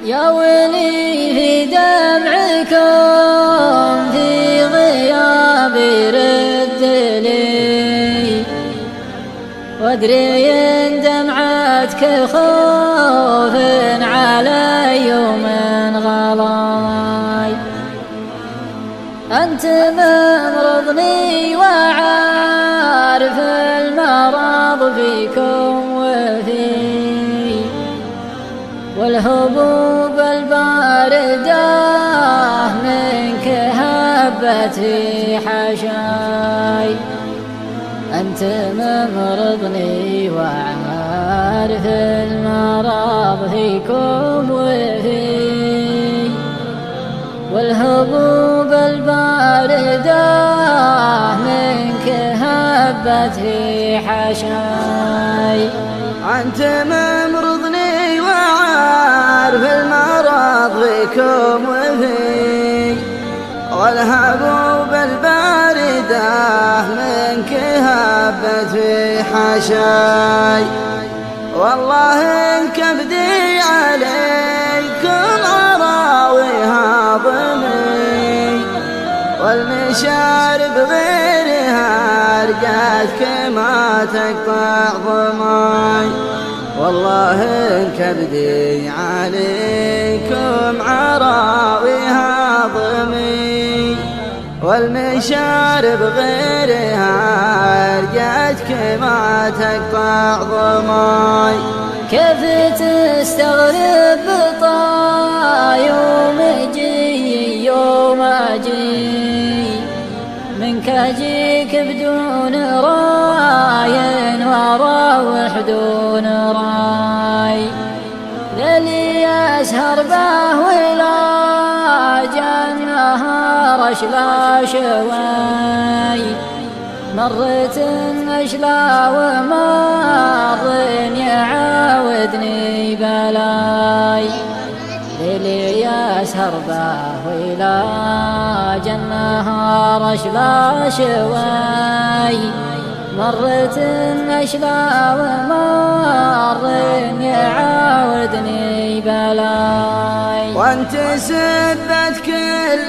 يا ويلي في دمعكم في غيابي رد لي، وادري ان دمعتك خوف علي ومن غلاي. انت ممرضني وعارف المرض فيكم وفي، والهبوب الباردة منك هبت في حشاي. أنت ممرضني وعارف المرض فيكم وفي، والهبوب الباردة منك هبت في حشاي. أنت ممرضني وعارف المرض فيكم وفي، والهبوب الباردة منك هبت في حشاي. والله إن كبدي عليكم عراويها ضمي، والمشارب غيرها رقاتك ما تقطع ضماي. والله إن كبدي عليكم عراويها ضمي، والمشارب غيرها رقاتك ما تقطع ضماي. كيف تستغرب بطا يوم اجي يوم اجي، منك اجيك بدون راي واروح دون راي. ليلي اسهر به ولا جنها اشلا شوي، مرت اشلا ومر يعاودني بلاي. ليلي اسهر به ولا جنها اشلا شوي، مرت اشلا ومر يعاودني بلاي. وانت سبت كل